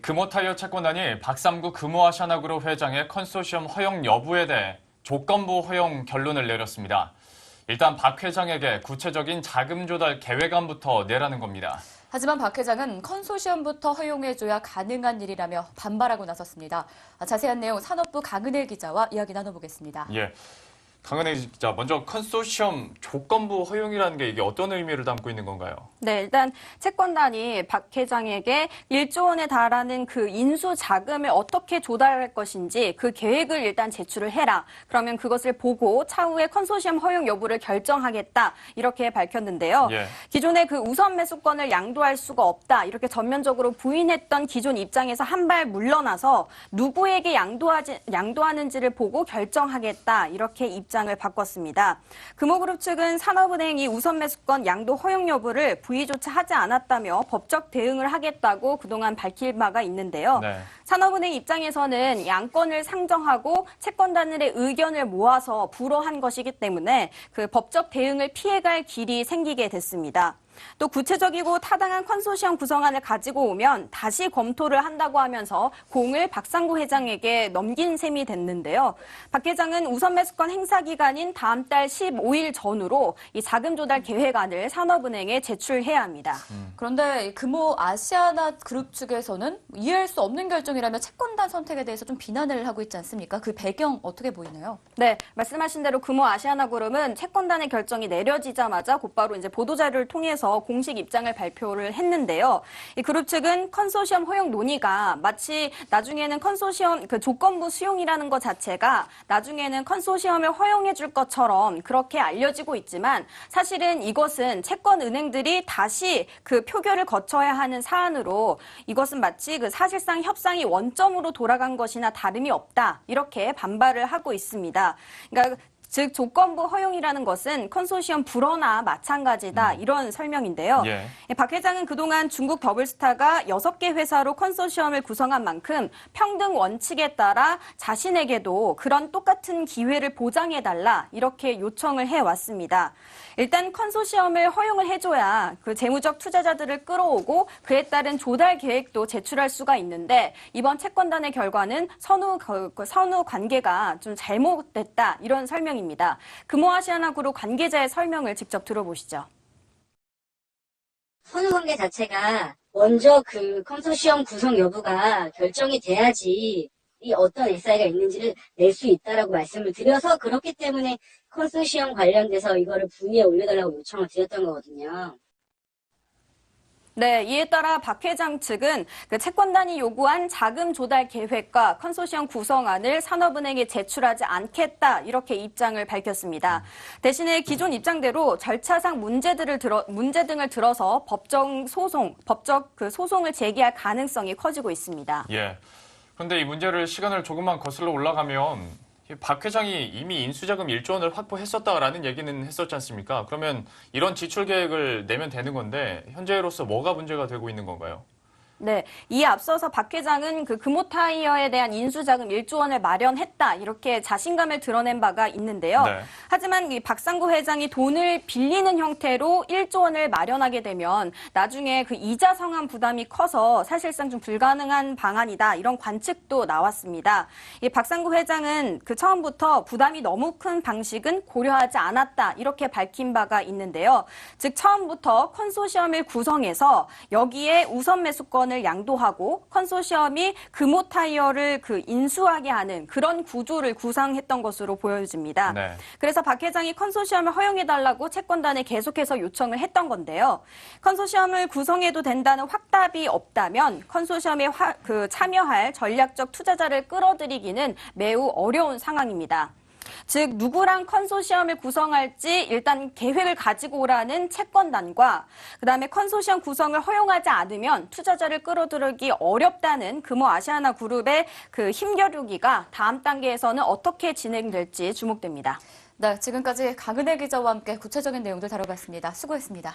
금호타이어 채권단이 박삼구 금호아시아나그룹 회장의 컨소시엄 허용 여부에 대해 조건부 허용 결론을 내렸습니다. 일단 박 회장에게 구체적인 자금 조달 계획안부터 내라는 겁니다. 하지만 박 회장은 컨소시엄부터 허용해줘야 가능한 일이라며 반발하고 나섰습니다. 자세한 내용 산업부 강은혜 기자와 이야기 나눠보겠습니다. 예. 강은혜 기자, 먼저 컨소시엄 조건부 허용이라는 게 이게 어떤 의미를 담고 있는 건가요? 네, 일단 채권단이 박 회장에게 1조 원에 달하는 그 인수 자금을 어떻게 조달할 것인지 그 계획을 일단 제출을 해라. 그러면 그것을 보고 차후에 컨소시엄 허용 여부를 결정하겠다. 이렇게 밝혔는데요. 예. 기존의 그 우선 매수권을 양도할 수가 없다. 이렇게 전면적으로 부인했던 기존 입장에서 한 발 물러나서 누구에게 양도하는지를 보고 결정하겠다. 이렇게 입장을 바꿨습니다. 금호그룹 측은 산업은행이 우선 매수권 양도 허용 여부를 부의조차 하지 않았다며 법적 대응을 하겠다고 그동안 밝힐 바가 있는데요. 네. 산업은행 입장에서는 양건을 상정하고 채권단들의 의견을 모아서 불허한 것이기 때문에 그 법적 대응을 피해갈 길이 생기게 됐습니다. 또 구체적이고 타당한 컨소시엄 구성안을 가지고 오면 다시 검토를 한다고 하면서 공을 박상구 회장에게 넘긴 셈이 됐는데요. 박 회장은 우선 매수권 행사 기간인 다음 달 15일 전후로 이 자금 조달 계획안을 산업은행에 제출해야 합니다. 그런데 금호 아시아나 그룹 측에서는 이해할 수 없는 결정이라며 채권단 선택에 대해서 좀 비난을 하고 있지 않습니까? 그 배경 어떻게 보이나요? 네, 말씀하신 대로 금호 아시아나 그룹은 채권단의 결정이 내려지자마자 곧바로 이제 보도자료를 통해서 공식 입장을 발표를 했는데요. 이 그룹 측은 컨소시엄 허용 논의가 마치 나중에는 컨소시엄 그 조건부 수용이라는 것 자체가 나중에는 컨소시엄을 허용해 줄 것처럼 그렇게 알려지고 있지만 사실은 이것은 채권은행들이 다시 그 표결을 거쳐야 하는 사안으로 이것은 마치 그 사실상 협상이 원점으로 돌아간 것이나 다름이 없다. 이렇게 반발을 하고 있습니다. 그러니까 즉 조건부 허용이라는 것은 컨소시엄 불허나 마찬가지다 이런 설명인데요. 예. 박 회장은 그동안 중국 더블스타가 6개 회사로 컨소시엄을 구성한 만큼 평등 원칙에 따라 자신에게도 그런 똑같은 기회를 보장해달라 이렇게 요청을 해왔습니다. 일단 컨소시엄을 허용을 해줘야 그 재무적 투자자들을 끌어오고 그에 따른 조달 계획도 제출할 수가 있는데 이번 채권단의 결과는 선후 관계가 좀 잘못됐다 이런 설명입니다. 금호아시아나그룹 관계자의 설명을 직접 들어보시죠. 선후관계 자체가 먼저 그 컨소시엄 구성 여부가 결정이 돼야지 이 어떤 SI가 있는지를 낼 수 있다라고 말씀을 드려서 그렇기 때문에 컨소시엄 관련돼서 이거를 분위에 올려달라고 요청을 드렸던 거거든요. 네, 이에 따라 박 회장 측은 그 채권단이 요구한 자금 조달 계획과 컨소시엄 구성안을 산업은행에 제출하지 않겠다 이렇게 입장을 밝혔습니다. 대신에 기존 입장대로 절차상 문제 등을 들어서 법적 소송을 제기할 가능성이 커지고 있습니다. 예. 그런데 이 문제를 시간을 조금만 거슬러 올라가면 박 회장이 이미 인수자금 1조 원을 확보했었다라는 얘기는 했었지 않습니까? 그러면 이런 지출 계획을 내면 되는 건데 현재로서 뭐가 문제가 되고 있는 건가요? 네, 이에 앞서서 박 회장은 그 금호타이어에 대한 인수자금 1조 원을 마련했다 이렇게 자신감을 드러낸 바가 있는데요. 네. 하지만 이 박상구 회장이 돈을 빌리는 형태로 1조 원을 마련하게 되면 나중에 그 이자 상환 부담이 커서 사실상 좀 불가능한 방안이다 이런 관측도 나왔습니다. 이 박상구 회장은 그 처음부터 부담이 너무 큰 방식은 고려하지 않았다 이렇게 밝힌 바가 있는데요. 즉 처음부터 컨소시엄을 구성해서 여기에 우선 매수권을 양도하고 컨소시엄이 금호타이어를 그 인수하게 하는 그런 구조를 구상했던 것으로 보여집니다. 네. 그래서 박 회장이 컨소시엄을 허용해달라고 채권단에 계속해서 요청을 했던 건데요. 컨소시엄을 구성해도 된다는 확답이 없다면 컨소시엄에 참여할 전략적 투자자를 끌어들이기는 매우 어려운 상황입니다. 즉 누구랑 컨소시엄을 구성할지 일단 계획을 가지고 오라는 채권단과 그다음에 컨소시엄 구성을 허용하지 않으면 투자자를 끌어들이기 어렵다는 금호아시아나 그룹의 그 힘겨루기가 다음 단계에서는 어떻게 진행될지 주목됩니다. 네, 지금까지 강은혜 기자와 함께 구체적인 내용들 다뤄봤습니다. 수고했습니다.